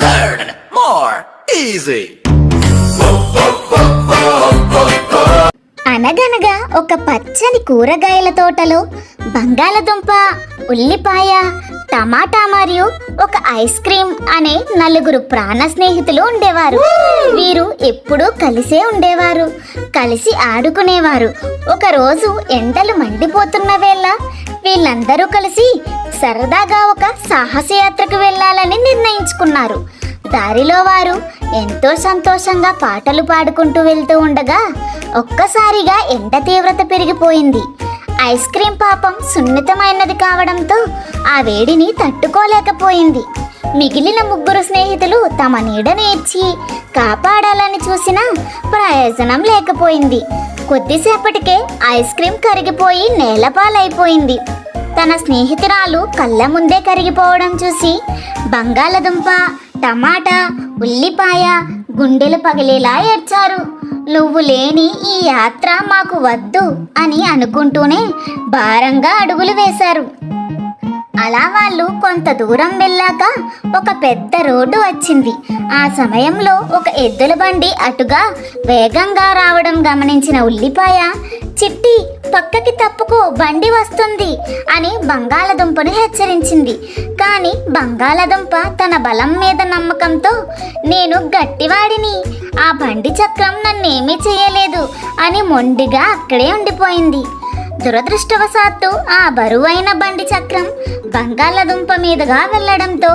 Learn more easy. అనగనగా ఒక పచ్చని కూరగాయల తోటలో బంగాళదుంప, ఉల్లిపాయ, టమాటా మరియు ఒక ఐస్ క్రీమ్ అనే నలుగురు ప్రాణ స్నేహితులు ఉండేవారు. వీరు ఎప్పుడూ కలిసే ఉండేవారు, కలిసి ఆడుకునేవారు. ఒకరోజు ఎండలు మండిపోతున్న వేళ వీళ్ళందరూ కలిసి సరదాగా ఒక సాహసయాత్రకు వెళ్ళాలని నిర్ణయించుకున్నారు. దారిలో వారు ఎంతో సంతోషంగా పాటలు పాడుకుంటూ వెళ్తూ ఉండగా ఒక్కసారిగా ఎండ తీవ్రత పెరిగిపోయింది. ఐస్ క్రీం పాపం సున్నితమైనది కావడంతో ఆ వేడిని తట్టుకోలేకపోయింది. మిగిలిన ముగ్గురు స్నేహితులు తమ నీడని ఇచ్చి కాపాడాలని చూసినా ప్రయోజనం లేకపోయింది. కొద్దిసేపటికే ఐస్ క్రీం కరిగిపోయి నేలపాలైపోయింది. తన స్నేహితురాలు కళ్ళ ముందే కరిగిపోవడం చూసి బంగాళదుంప, టమాటా, ఉల్లిపాయ గుండెలు పగిలేలా ఏడ్చారు. నువ్వు లేని ఈ యాత్ర మాకు వద్దు అని అనుకుంటూనే భారంగా అడుగులు వేశారు. అలా వాళ్ళు కొంత దూరం వెళ్ళాక ఒక పెద్ద రోడ్డు వచ్చింది. ఆ సమయంలో ఒక ఎద్దుల బండి అటుగా వేగంగా రావడం గమనించిన ఉల్లిపాయ, చిట్టి పక్కకి తప్పుకో, బండి వస్తుంది అని బంగాళదుంపను హెచ్చరించింది. కానీ బంగాళదుంప తన బలం మీద నమ్మకంతో నేను గట్టివాడిని, ఆ బండి చక్రం నన్నేమీ చేయలేదు అని మొండిగా అక్కడే ఉండిపోయింది. దురదృష్టవశాత్తు ఆ బరువైన బండి చక్రం బంగాళదుంప మీదుగా వెళ్ళడంతో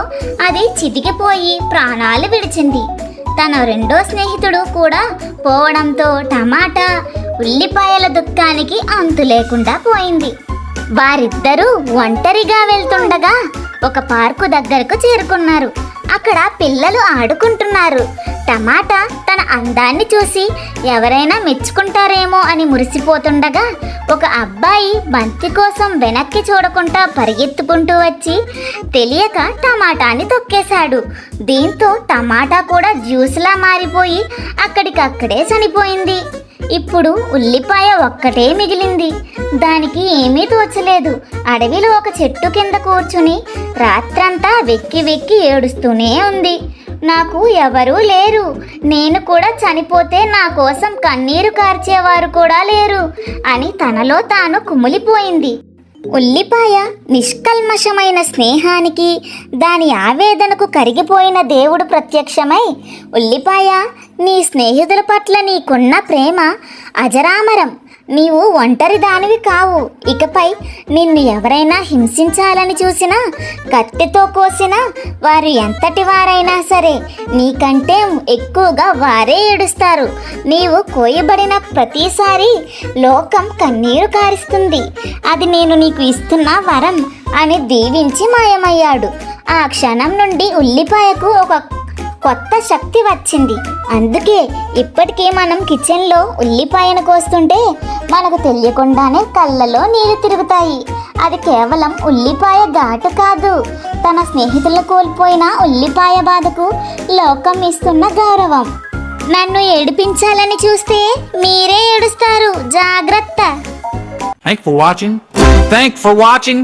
అది చితికిపోయి ప్రాణాలు విడిచింది. తన రెండో స్నేహితుడు కూడా పోవడంతో టమాటా, ఉల్లిపాయల దుఃఖానికి అంతు లేకుండా పోయింది. వారిద్దరూ ఒంటరిగా వెళ్తుండగా ఒక పార్కు దగ్గరకు చేరుకున్నారు. అక్కడ పిల్లలు ఆడుకుంటున్నారు. టమాటా తన అందాన్ని చూసి ఎవరైనా మెచ్చుకుంటారేమో అని మురిసిపోతుండగా ఒక అబ్బాయి బంతి కోసం వెనక్కి చూడకుండా పరిగెత్తుకుంటూ వచ్చి తెలియక టమాటాని తొక్కేశాడు. దీంతో టమాటా కూడా జ్యూస్లా మారిపోయి అక్కడికక్కడే చనిపోయింది. ఇప్పుడు ఉల్లిపాయ ఒక్కటే మిగిలింది. దానికి ఏమీ తోచలేదు. అడవిలో ఒక చెట్టు కింద కూర్చుని రాత్రంతా వెక్కి వెక్కి ఏడుస్తూనే ఉంది. నాకు ఎవరూ లేరు, నేను కూడా చనిపోతే నా కోసం కన్నీరు కార్చేవారు కూడా లేరు అని తనలో తాను కుమిలిపోయింది. ఉల్లిపాయ నిష్కల్మషమైన స్నేహానికి, దాని ఆవేదనకు కరిగిపోయిన దేవుడు ప్రత్యక్షమై, ఉల్లిపాయ, నీ స్నేహితుల పట్ల నీకున్న ప్రేమ అజరామరం, నీవు ఒంటరి దానివి కావు. ఇకపై నిన్ను ఎవరైనా హింసించాలని చూసినా, కత్తితో కోసినా వారు ఎంతటి వారైనా సరే నీకంటే ఎక్కువగా వారే ఏడుస్తారు. నీవు కోయబడిన ప్రతిసారి లోకం కన్నీరు కారుస్తుంది. అది నేను నీకు ఇస్తున్న వరం అని దీవించి మాయమయ్యాడు. ఆ క్షణం నుండి ఉల్లిపాయకు ఒక కొత్త శక్తి వచ్చింది. అందుకే ఇప్పటికీ మనం కిచెన్లో ఉల్లిపాయను కోస్తుంటే మనకు తెలియకుండానే కళ్ళలో నీళ్లు తిరుగుతాయి. అది కేవలం ఉల్లిపాయ ఘాటు కాదు, తన స్నేహితులు కోల్పోయిన ఉల్లిపాయ బాధకు లోకం ఇస్తున్న గౌరవం. నన్ను ఏడిపించాలని చూస్తే మీరే ఏడుస్తారు, జాగ్రత్త. Thanks for watching.